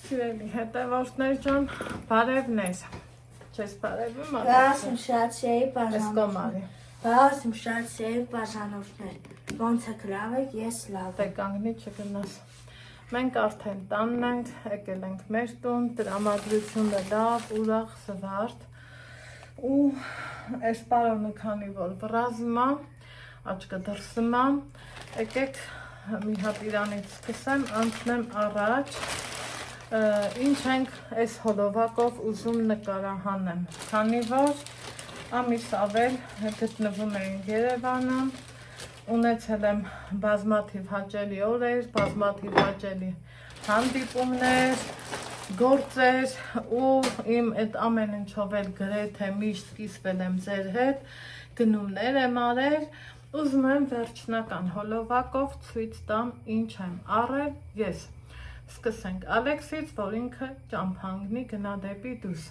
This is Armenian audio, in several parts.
Սիրելի հետևորդներ ջան, բարևներ։ Չես բարևում, Բարասում շատ սեի բաժանորդներ։ Ոնց եք լավ եք, ես լավ Դե կանգնի չգնաս։ Մենք արդեն տանն ենք, եկել ենք մեր տուն, տրամադրությունը լավ, ուրախ, զվարթ։ Ու այս պարոնը քանի որ վրազում է, աչքը դրսում է, եկեք մի հատ իրանից սկսեմ, անցնեմ առաջ, ինչ ենք այս հոլովակով ուզում նկարահանեմ, քանի որ ամիս ավել գտնվում ենք Երևանը, ունեցել եմ բազմաթիվ հաճելի օրեր, բազմաթիվ հաճելի հանդիպումներ, գործեր ու իմ այդ ամեն ինչով էլ գրեթե միշտ կիսվել եմ ձեր հետ, գնումներ եմ արել, ուզում եմ վերջնական հոլովակով ցույց տամ ինչ եմ առել ես։ Սկսենք Ալեքսից, որ ինքը ճամփանգնի գնա դեպի դուրս։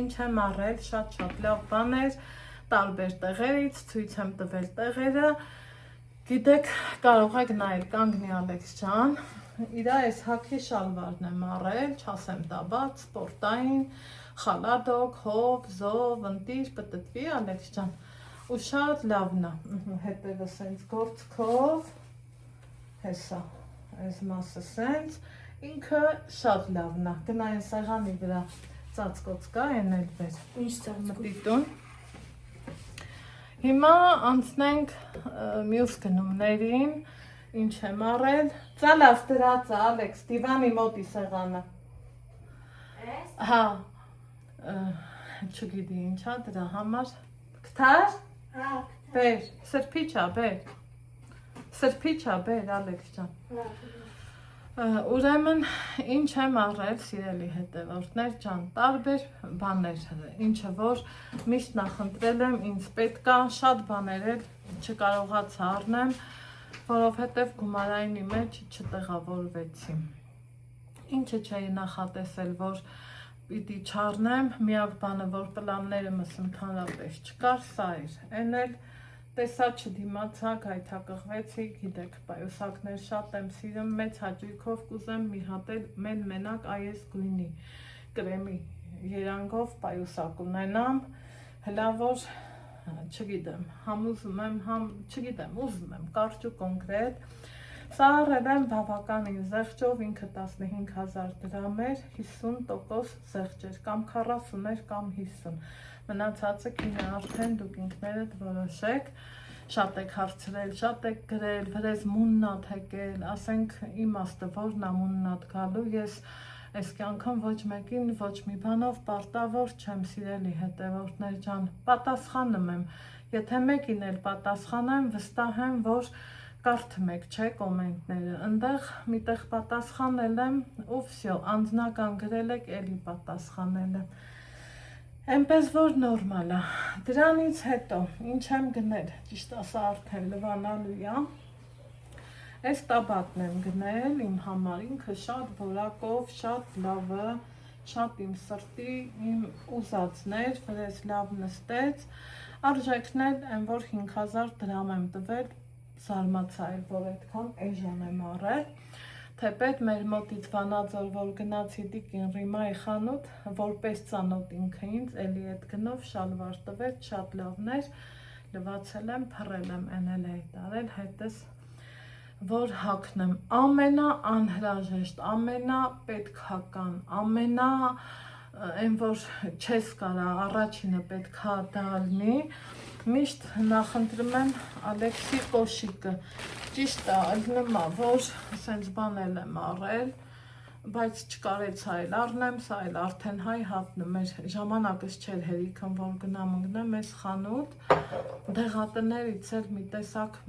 Ինչ եմ առել, շատ լավ բաներ, տարբեր տեղերից, ցույց եմ տվել տեղերը։ Գիտեք, կարող եք նայել, կանգնի Ալեքս ջան, իր այս հագի շալվարն եմ առել, չասեմ տաբած, սպորտային, խալադոկ, հով, զով, ընտիր, պտտվի Ալեքս ջան, ու շատ լավն է, հետևը սենց գործքով, հեսա, այս մասը սենց, ինքը շատ լավն է, գնային սեղանի վրա ծածկոց կա, են էլ բեր, մտի տուն։ Հիմա անցնենք մյուս գնումներին, ինչ եմ առել, ծալած դրածա, Ալեքս, դիվանի մոտի սեղանը։ Հա, չգիտի ինչա դրա համար, կթար, բեր, սրպիչա, բեր, Ալեքս ջան։ Ուրեմն ինչ եմ առել, սիրելի հետևորդներ ջան, տարբեր բաներ, ինչը որ միշտ նախընտրել եմ, ինձ պետք է, շատ բաներ էլ չկարողացա առնեմ, որովհետև գումարայինի մեջ չտեղավորվեցի։ Ինչը չէի նախատեսել, որ պիտի չառնեմ, միակ բանը, որ պլաններումս ընդհանրապես չկար, սա էր, են էլ տեսա չդիմացա, գայթակղվեցի, գիտեք, պայուսակներ շատ եմ սիրում, մեծ հաճույքով կուզեմ մի հատ էլ մենակ այս գույնի կրեմի երանգով պայուսակ ունենամ, հլա որ, չգիտեմ, համ ուզում եմ, համ, չգիտեմ, ուզում եմ, կարճ ու կոնկրետ, սա առել եմ բավականին զեղչով, ինքը 15,000 դրամ էր, 50% զեղչ էր, կամ 40 էր, կամ 50, մնացածը կինը արդեն դուք ինքներդ որոշեք, շատ եք հարցրել, շատ եք գրել, վրեզ մուննատ եկել, ասենք իմաստը որն է մուննատ գալու, ես այս կյանքում ոչ մեկին ոչ մի բանով պարտավոր չեմ, սիրելի հետևորդներ ջան, պատասխանում եմ, եթե մեկին էլ պատասխանեմ, վստահ եմ, որ կարդում եք, չէ, կոմենտները, ընդեղ միտեղ պատասխանել եմ, ու վсё, անձնական գրել եք, էլի պատասխանել եմ, այնպես որ նորմալ է, դրանից հետո, ինչ եմ գնել, ճիշտ ասա արդեն լվանալու է, այս տաբատն եմ գնել իմ համար, ինքը շատ որակով, շատ լավը, շատ իմ սրտի, իմ ուզածն էր, վրես լավ նստեց, արժեքն էլ են որ 5,000 դրամ եմ տվել, զարմացա էլ, որ այդքան էժան եմ առել, թեպետ մեր մոտից Վանաձոր, որ գնացի Տիկին Ռիմայի խանութ, որպես ծանոթ ինքը ինձ, էլի այդ գնով շալվար տվեց, շատ լավն էր, լվացել եմ, փռել եմ, են էլ այդ արել, հետս որ հագնեմ, ամենաանհրաժեշտ, ամենապետքական, այն որ չես կարա, առաջինը պետքա դա լինի, միշտ նախընտրում եմ Ալեքսի կոշիկը, ճիշտ է, ալնում է, որ սենց բանել եմ առել, բայց չկարեցա էլ առնեմ, սա էլ արդեն հայ հատնում էր, ժամանակս չէր հերիքն, որ գնամ ընգնեմ ես խանութ, դեղատներից էլ մի տեսակ,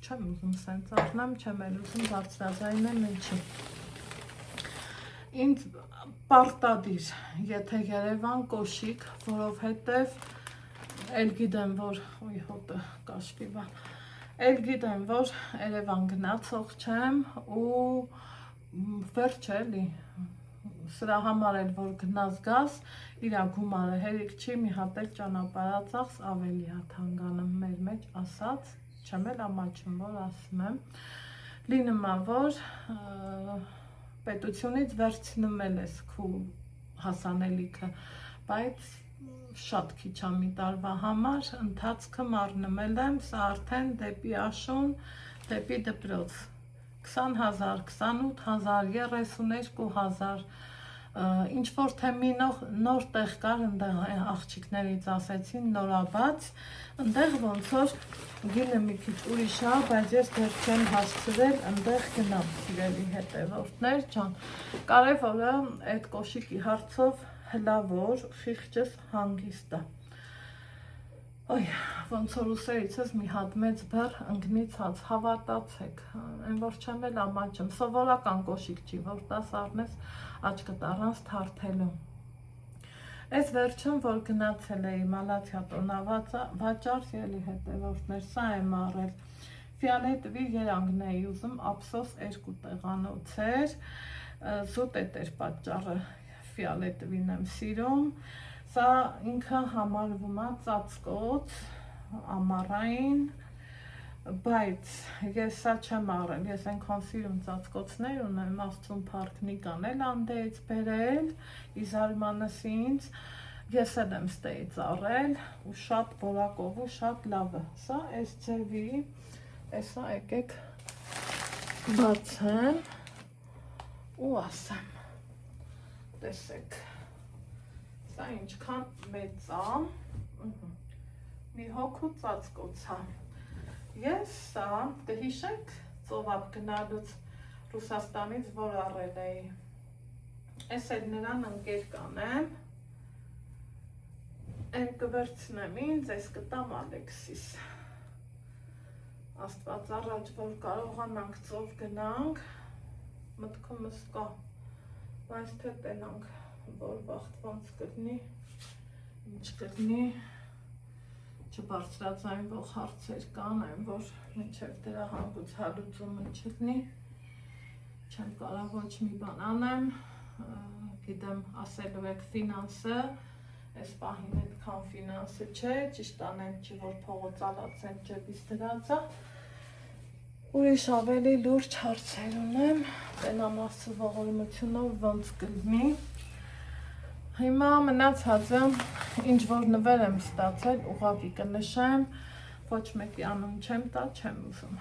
չեմ ուզում սենց առնեմ, չեմ էլ ուզում բարձրաձայնեմ ինչի։ Ինձ պարտադիր, եթե Երևան կոշիկ, որովհետև էլ գիտեմ, որ, ոյ հոտը կաշվի բան, էլ գիտեմ, որ Երևան գնացող չեմ ու վերջ էլի, սրա համար էլ, որ գնաս գաս, իրա գումարը հերիք չի, մի հատ էլ ճանապարհածախս ավելի է թանկանում մեր մեջ ասած, չեմ էլ ամաչում, որ ասում եմ, լինում է, որ պետությունից վերցնումել ես քու հասանելիքը, բայց շատ քիչ է մի տարվա համար, ընթացքը առնվել եմ, սա արդեն դեպի աշուն, դեպի դպրոց, 20,000, 28,000, 32,000, ինչ-որ թե մի նոր տեղ կար, ընդեղ աղջիկներից ասեցին նորաբաց, ընդեղ ոնց որ գինը մի քիչ ուրիշ է, բայց ես դեռ չեմ հասցրել ընդեղ գնամ, սիրելի հետևորդներ ջան, կարևորը այդ կոշիկի հարցով հլավոր խիղճս հանգիստ է։ Ոյ, ոնց որ ուսերիցս մի հատ մեծ բեռ ընկնիցած, հավատացեք, այն որ չեմ էլ ամաչում, սովորական կոշիկ չի, որ տաս առնես աչքդ առանց թարթելու։ Այս վերջում, որ գնացել էի Մալաթիա տոնավաճառ, սիրելի հետևորդներ, սա եմ առել, ֆիալետովի երանգն էի ուզում, ափսոս 2 տեղանոց էր, զուտ էր պատճառը, ֆիալետովին եմ սիրում, սա ինքը համարվում է ծածկոց, ամառային, բայց ես սա չեմ առել, ես այնքան սիրում ծածկոցներ ունեմ, Աստծուն փառքնիկան էլ անդեից բերել, իզարմանս ինձ, ես էլ եմ ստեից առել ու շատ որակով ու շատ լավ է, սա այս ձևի, այսա եկեք բացեմ ու ասեմ, տեսեք, սա ինչքան մեծ է, մի հոգու ծածկոց է, ես սա, կհիշեք ծովափ գնալուց Ռուսաստանից որ առել էի, ես էլ նրան ընկեր կանեմ, են կվերցնեմ ինձ, ես կտամ Ալեքսիս, Աստված առաջ որ կարողանանք ծով գնանք, մտքումս կա, բայց թե տենանք, որ վաղտ ոնց կլինի, ինչ կլինի, չբարձրացայինվող հարցեր կան, այն որ մինչև դրա հանգուցալուծումը չլինի, չեմ կարող ոչ մի բան անեմ, գիտեմ ասելու եք ֆինանսը, այս պահին այդքան ֆինանսը չէ, ճիշտ անեմ չի, որ փողոցալած են ջեբից դրածա, ուրիշ ավելի լուրջ հարցեր ունեմ, տենամ Աստծո ողորմությունով ոնց կլինի, հիմա մնացածը, ինչ որ նվեր եմ ստացել, ուղղակի կնշեմ, ոչ մեկի անուն չեմ տա, չեմ ուզում,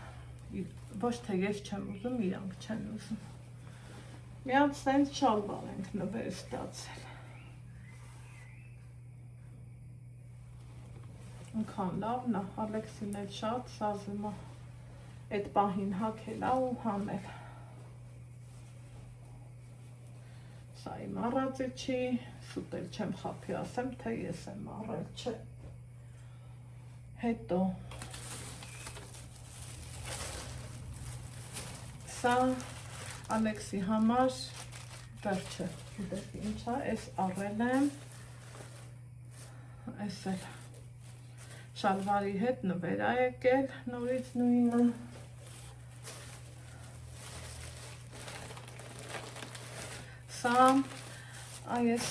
ոչ թե ես չեմ ուզում, իրանք չեն ուզում, մի հատ սենց շալվար ենք նվեր ստացել, ընքան լավն է, Ալեքսին էլ շատ սազում է, այդ պահին հագել է ու հանել, սա իմ առածը չի, սուտ էլ չեմ խապի ասեմ, թե ես եմ առել, չէ, հետո, սա Ալեքսի համար, վերջը, գիտեք ինչա, ես առել եմ, ես էլ շալվարի հետ նվեր ա եկել, նորից նույնը, սա, այս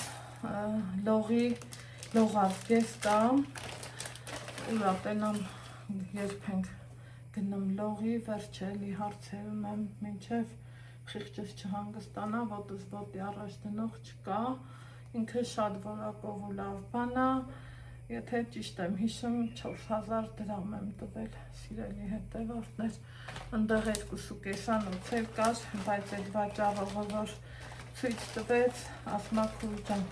լողազգես կա, ուրա տենամ երբ ենք գնում լողի, վերջելի հարցեր ունեմ, մինչև խիղճս չհանգստանա, ոտս ոտի առաջ դնող չկա, ինքը շատ որակով ու լավ բան է, եթե ճիշտ եմ հիշում 4,000 դրամ եմ տվել, սիրելի հետևորդներ, ընդեղ 2,5 կար, բայց այդ վաճառողը որ ցույց տվեց, ասմա քուրջան,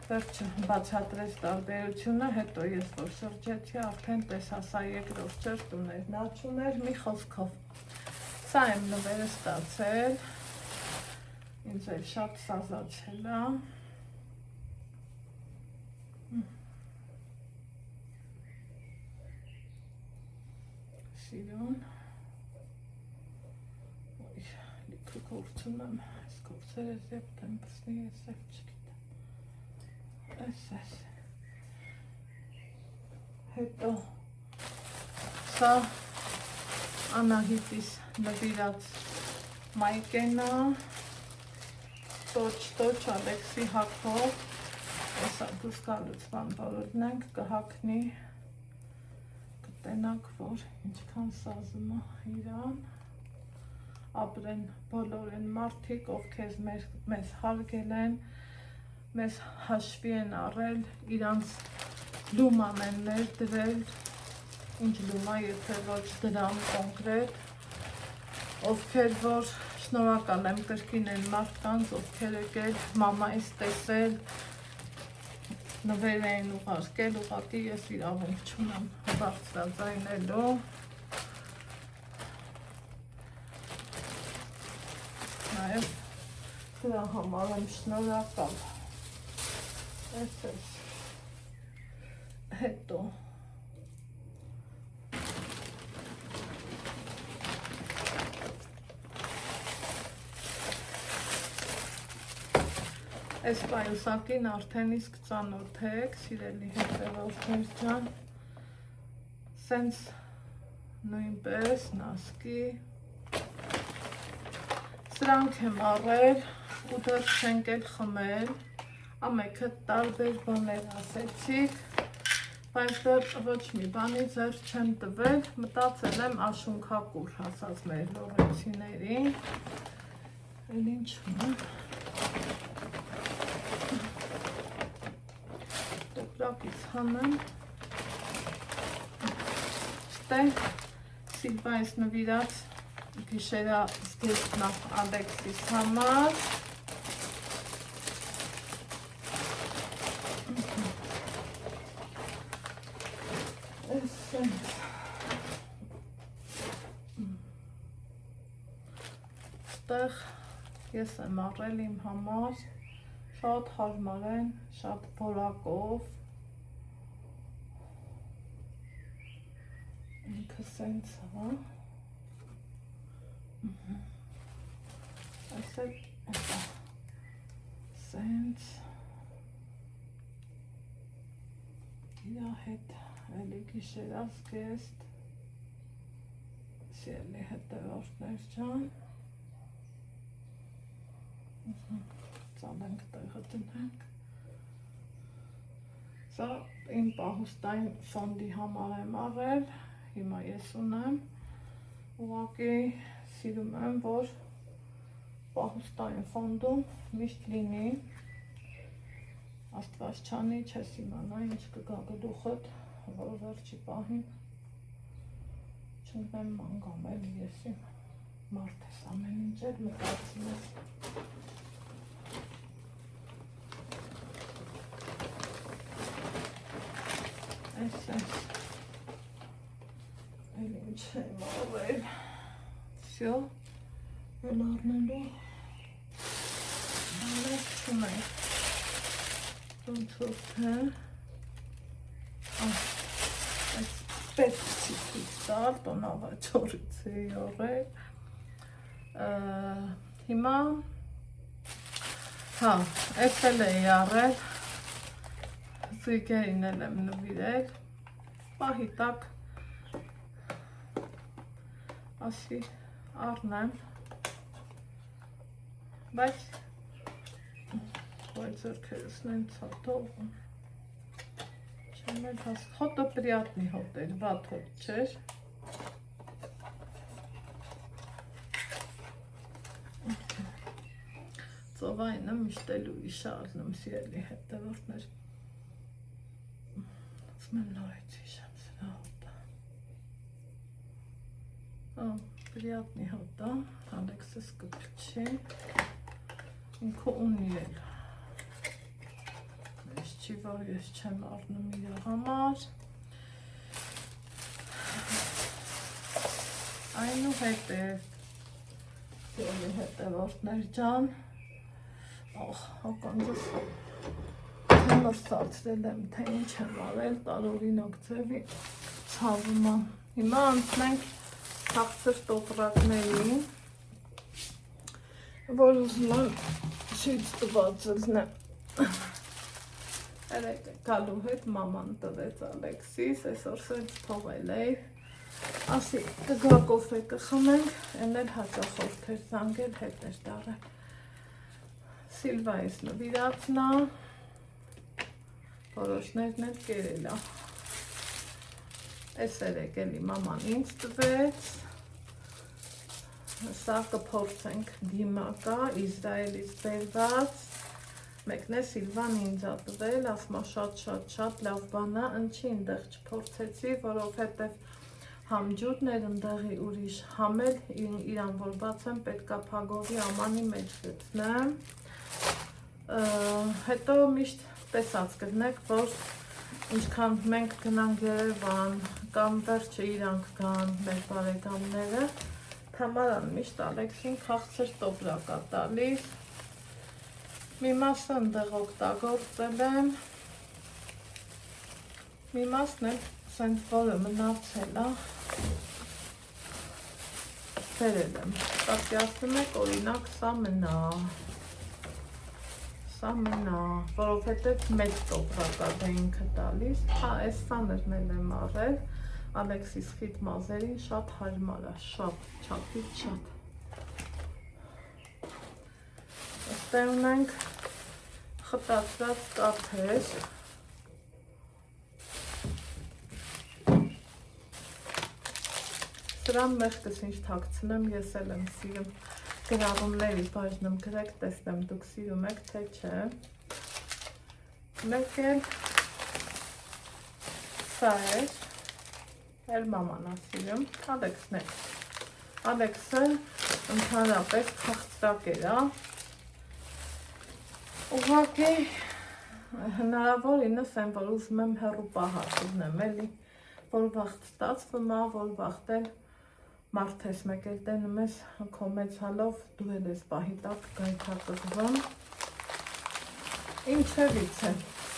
վերջը բացատրեց տարբերությունը, հետո ես որ շրջեցի, արդեն տեսա սա երկրորդ ճշտուներ, նա չուներ մի խոսքով, սա եմ նվերը ստացել, ինձ էլ շատ սազացել է, սիրուն, լիքը գործում եմ, այս գործերը զեպտ եմ պսնի, ես եվ չգիտեմ, ես, հետո, սա Անահիտիս նվիրած մայկենա, տոչ Ալեքսի հակով, եսա դուս գալուց բան բոլորն ենք, կհակնի, կտենակ, որ ինչքան սազում է իրան, ապրեն բոլոր են մարդիկ, ովքեր մեզ հարգել են, մեզ հաշվի են առել, իրանց լուման են ներդրել, ինչ լումա, եթե ոչ դրամ կոնկրետ, ովքեր որ շնորհակալ եմ կրկին են մարդկանց, ովքեր եկել մամայից տեսել, նվեր էին ուղարկել, ուղղակի ես իրավունք չունեմ բարձրաձայնելու, նաև դրա համար եմ շնորհակալ, այսպես հետո Այս պայուսակին արդեն իսկ ծանոթեք, սիրելի հետևորդներ ջան, սենց նույնպես նասկի, սրանք եմ առել ու դեռ չենք էլ խմել, ամեքը տարբեր բաներ ասեցիք, բայց դեռ ոչ մի բանի ձեռ չեմ տվել, մտածել եմ աշունքակուր հասած մեր լորեցիներին, էլ ինչում է, Տոպրակից հանեմ, ստենք Սիլվայից նվիրած գիշերա զգեստնախ Ալեքսիս համար, ստեղ ես եմ առել իմ համար, շատ հարմար են, շատ որակով, ինքը սենց հա, այսել սենց, իրա հետ էլի գիշերած գեստ, սիրելի հետևորդներ ջան, ծալենք տեղը դնենք, սա իմ պահուստային ֆոնդի համար եմ առել, հիմա ես ունեմ, ուղղակի սիրում եմ, որ պահուստային ֆոնդում միշտ լինի, աստված չանի, չես իմանա, ինչ կգա գլուխդ, որ վերջի պահին չունեմ մանգամ էլի ես իմ մարդ ես ամեն ինչ էլ մտածում ես, Այսպես, էլ ինչ եմ առել, վсё, էլ առնելու, բանակ չունենք, ոնց որ թե, այս պետք չի թույց տալ, տոնավաճորից էի առել, հիմա, հա, այս էլ էի առել, Զույգերին էլ եմ նվիրել, պահի տակ, ասի առնեմ, բայց ձեռքերսն են ծատողում, չեմ էլ հաս, հոտը պրիատնի հոտ էր, վատ հոտ չեր, ծովայինը միշտելու իշա առնում սիրելի հետևորդներ, Mən նորեցիշեմ սրա հոտը, приятный հոտ da, Ալեքսս կպչի, ինքը ունի էլ, ես չի որ ես չեմ առնում իր համար, այնուհետև, սիրելի հետևորդներ ջան, հականձս մրսացրել եմ, թե ինչ եմ արել, տարօրինակ ձևի ցավում է, հիմա անցնենք թախծր տոպրակներին, որ ուզում եմ ցույց տված լնեմ, երեկ գալու հետ մաման տվեց Ալեքսիս, այսօր սենց թողել էի, ասի կգա կոֆե կխմենք, են էլ հաճախորդ էր զանգել, հետ էր դարել, Սիլվայից նվիրածն է, որոշներն էլ կերել է, այս երեկ էլի մաման ինձ տվեց, Սա կփորձենք դիմակա Իսրայելից բերված, մեկն է Սիլվան ինձ ա տվել, ասում ա շատ լավ բան ա, ընչի այնտեղ չփորձեցի, որովհետև համ ջուրն էր ընդեղի ուրիշ, համ էլ իրան որ բացեմ պետք է փագովի ամանի մեջ գտնեմ, հետո միշտ տեսած կգնեք, որ ինչքան մենք գնանք Երևան կամ վերջը իրանք գան մեր բարեկամները, Թամարան միշտ Ալեքսին քաղցր տոպրակ ա տալիս, մի մասը ընդեղ օգտագործել եմ, մի մասն էլ սենց որը մնացել ա, բերել եմ, պատկերացնում եք օրինակ սա մնա, որովհետև մեծ տոպրակ ա դե ինքը տալիս, այս սաներն էլ եմ առել, Ալեքսիս խիտ մազերին շատ հարմար ա, շատ, չափից շատ։ Այստեղ ունենք խտացված կաթեր, սրան մեղկս ինչ թաքցնեմ, ես էլ եմ սիրում, գրառումների բաժնում գրեք, տեսնեմ դուք սիրում եք, թե չէ, մեկ էլ սա էր, էլ մաման ա սիրում, Ալեքսն է, Ալեքսը ընդհանրապես քաղցրակեր ա, ուղղակի հնարավոր ինս եմ, որ ուզում եմ հեռու պահած ուզնեմ, էլի, որ վաղտ ստացվում ա, որ վաղտ էլ մարդ ես մեկ էլ տենում ես քո մեծ հալով, դու էլ ես պահի տակ գայթակղվում, ինչևից է,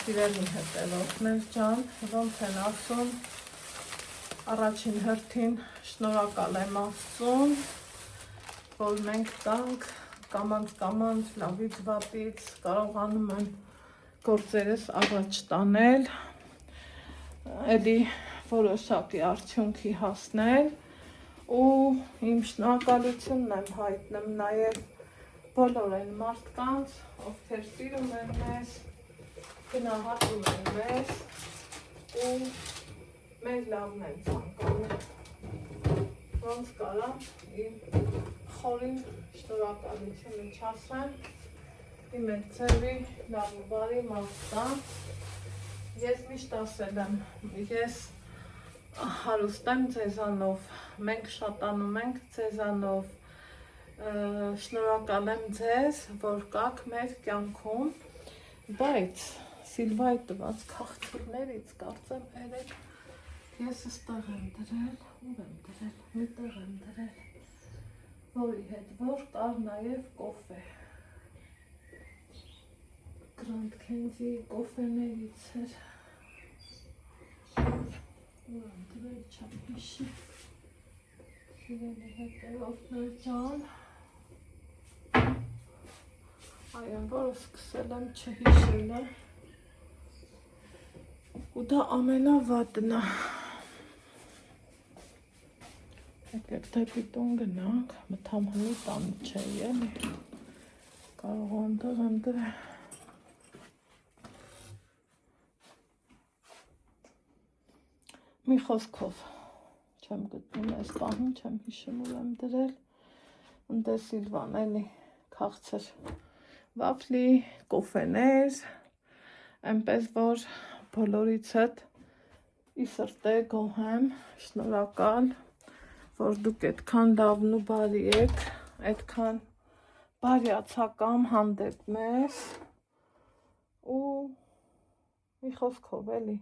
սիրելի հետևորդներ ջան, ոնց են ասում, առաջին հերթին շնորհակալ եմ Աստծուն, որ մենք տանք կամանց լավից վատից կարողանում եմ գործերս առաջ տանել, էլի որոշակի արդյունքի հասնել ու իմ շնորհակալությունն եմ հայտնում նաև բոլոր այն մարդկանց, ովքեր սիրում են մեզ, գնահատում են մեզ ու մեր լավն են ցանկանում, ոնց կարամ իմ խորին շնորհակալությունը չասեմ, իմ այդ ձևի լավ ու բարի մարդկանց, ես միշտ ասել եմ, ես հարուստ եմ ձեզանով, մենք շատանում ենք ձեզանով, շնորհակալ եմ ձեզ, որ կաք մեր կյանքում, բայց Սիլվայի տված քաղցրներից կարծեմ երեք ես ստեղ եմ դրել, ուր եմ դրել, մի տեղ եմ դրել, որի հետ որ կար նաև կոֆե, Grand Candy կոֆեներից էր, ուր եմ դրել չապ հիշի, սիրելի հետևորդներ ջան, այն որը սկսել եմ չհիշել է, ու դա ամենավատն է, եկեք դեպի տուն գնանք, մթամհնի տանը չէ, էլի, կարող այնտեղ եմ դրել, մի խոսքով չեմ գտնում այս պահին, չեմ հիշում ուր եմ դրել, ընտե Սիլվան էլի քաղցր վաֆլի, կոֆեներ, այնպես որ բոլորից հետ ի սրտե գոհ եմ, շնորհակալ, որ դուք այդքան լավն ու բարի եք, այդքան բարյացակամ հանդեպ մեզ ու մի խոսքով էլի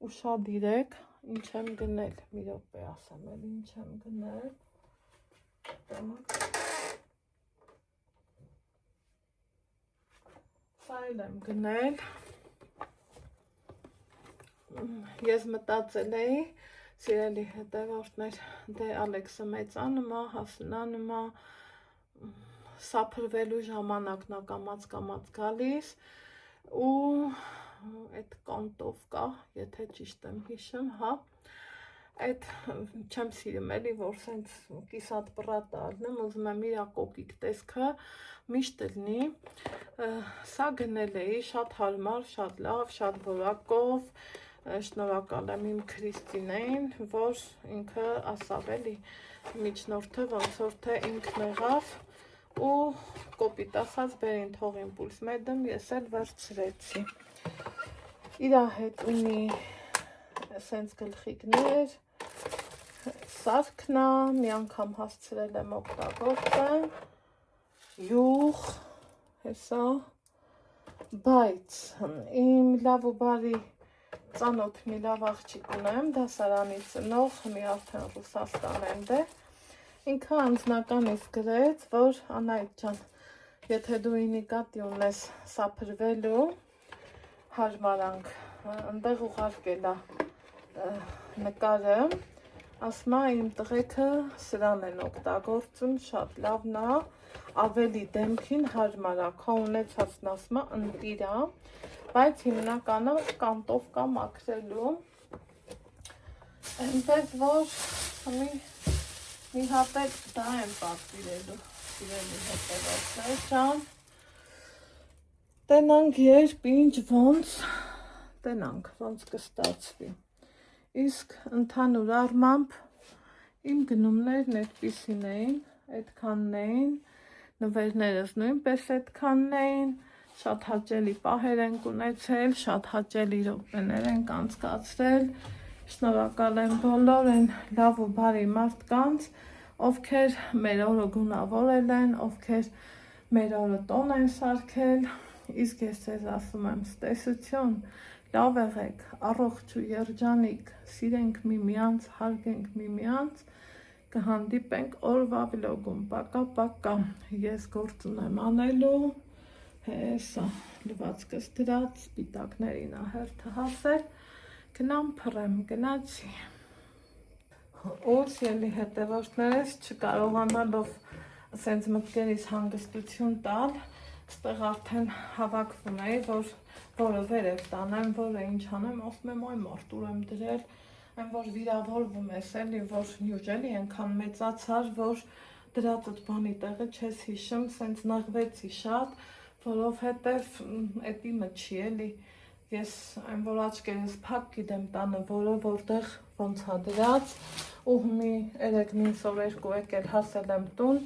ուշադիր եք, ինչ եմ գնել, մի րոպե ասեմ էլի ինչ եմ գնել, սա էլ եմ գնել, ես մտածել էի, սիրելի հետևորդներ, դե Ալեքսը մեծանում է, հասունանում է, սափրվելու ժամանակն է կամաց գալիս ու այդ կանտով կա, եթե ճիշտ եմ հիշում, հա, այդ չեմ սիրում էլի, որ սենց կիսատ պռատ ալնում, ուզում եմ իրա կոկիկ տեսքը միշտ լինի, սա գնել էի, շատ հարմար, շատ լավ, շատ որակով, Շնորհակալ եմ իմ Քրիստինեին, որ ինքը ասավ էլի միջնորդը ոնց որ թե ինքն եղավ ու կոպիտ ասած բերին թող իմպուլս մեդեմ, ես էլ վերցրեցի։ Իրա հետ ունի սենց գլխիկներ, սարքնա, մի անգամ հասցրել եմ օգտագործել, յուղ, հեսա, բայց իմ լավ ու բարի ծանոթ մի լավ աղջիկ ունեմ, դասարանի ծնող, մի արդեն Ռուսաստան է, ինքը անձնականից գրեց, որ Անահիտ ջան, եթե դու նկատի ունես սափրվելու, հարմարանք, ընդեղ ուղարկելա նկարը, ասմա իմ տղեկը սրան են օգտագործում, շատ լավն է, ավելի դեմքին հարմար է, քո ունեցածն ասմա ընտիր է, բայց հիմնականը կանտով կա մաքրելու, այնպես որ մի հատ էլ դա եմ պատվիրելու, սիրելի հետևորդներ ջան, տենանք երբ ինչ ոնց կստացվի, իսկ ընդհանուր առմամբ իմ գնումներն այդպիսին էին, այդքանն էին, նվերներս նույնպես այդքանն էին, շատ հաճելի պահեր ենք ունեցել, շատ հաճելի րոպեներ ենք անցկացրել, շնորհակալ եմ բոլոր այն լավ ու բարի մարդկանց, ովքեր մեր օրը գունավորել են, ովքեր մեր օրը տոն են սարքել, իսկ ես ձեզ ասում եմ ստեսություն, լավ եղեք, առողջ ու երջանիկ, սիրենք միմյանց, հարգենք միմյանց, կհանդիպենք օրվա վլոգում, պակա, ես գործ ունեմ անելու, հեսա, լվացքս դրած, սպիտակներին ահերթը հասել, գնամ փռեմ, գնացի, ու սիրելի հետևորդներս չկարողանալով սենց մտքերից հանգստություն տալ, ստեղ արդեն հավաքվում էի, որ որը վերև տանեմ, որը ինչ անեմ, ասում եմ, այ մարդուր եմ դրել, այն որ վիրավորվում ես էլի, որ նյուժելի ենքան մեծացար, որ դրածդ բանի տեղը չես հիշում, սենց նղվեցի շատ, որովհետև էդ իմը չի էլի, ես այն որ աչկերս փակ գիտեմ տանը, որը որտեղ ոնց հա դրած, ու մի 3-5 օր 2 եկել հասել եմ տուն,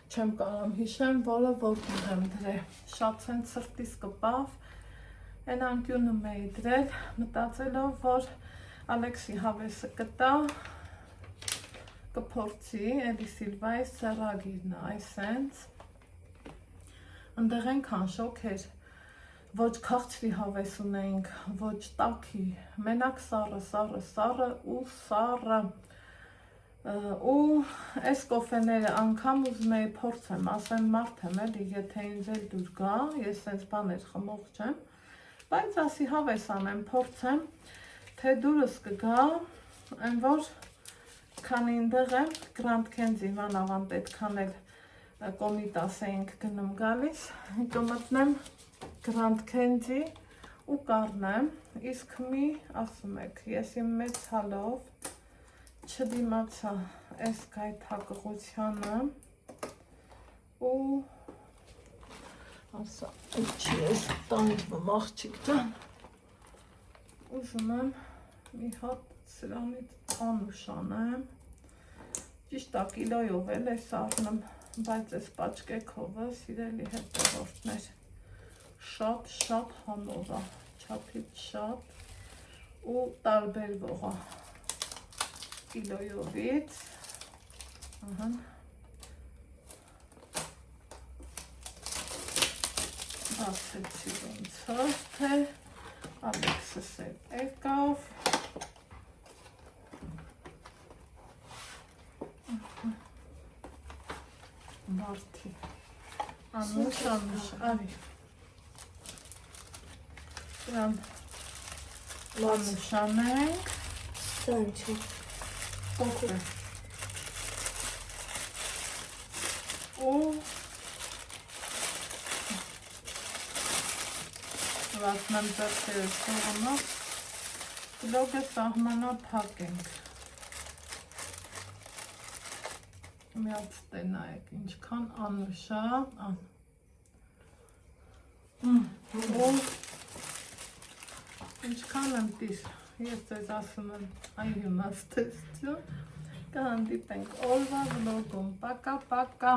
չեմ կարամ հիշեմ, որը որտեղ եմ դրել, շատ սենց սրտիս կպավ, այն անկյունում էի դրել, մտածելով, որ Ալեքսի հավեսը կտա, կփորձի, էլի Սիլվայի սեռագիրն է, այսենց, ընդեղ ենքան շոք էր, ոչ քաղցրի հավես ունեինք, ոչ տաքի, մենակ սառը ու սառը, ու այս կոֆեները անգամ ուզում էի փորձեմ, ասեմ մարդ եմ էլի, եթե ինձ էլ դուր գա, ես սենց բաներ խմող չեմ, բայց ասի հավես անեմ, փորձեմ, թե դուրս կգա, այն որ քանի ընդեղ եմ, Grand Candy մանավանդ այդքան էլ կոմիտաս էինք գնում գալիս, կմտնեմ Grand Candy ու կառնեմ, իսկ մի ասում եք, ես իմ մեծ հալով չդիմացա այս գայթակղությանը ու ասա, ինչի ես տանջվում աղջիկ ջան, ուզում եմ մի հատ սրանից անուշ անեմ, ճիշտ է կիլոյով էլ ես առնում, բայց այս պաճկեքովը սիրելի հետևորդներ, շատ հանող է, չափից շատ ու տարբերվող է կիլոյովից, ասեցի ոնց որ թե Ալեքսս էլ եկավ, մարդի, անուշ, արի, դրան անուշ անենք, Սանչի, կոկը, ու վասնեմ ծրտերս կողնով, վլոգը սահմանա փակ ենք, միած տենայեք, ինչքան անուշա, ու ինչքան ընտիր, ես ձեզ ասում եմ այ իմաստություն, կհանդիպենք օրվա վլոգում, պակա, պակա։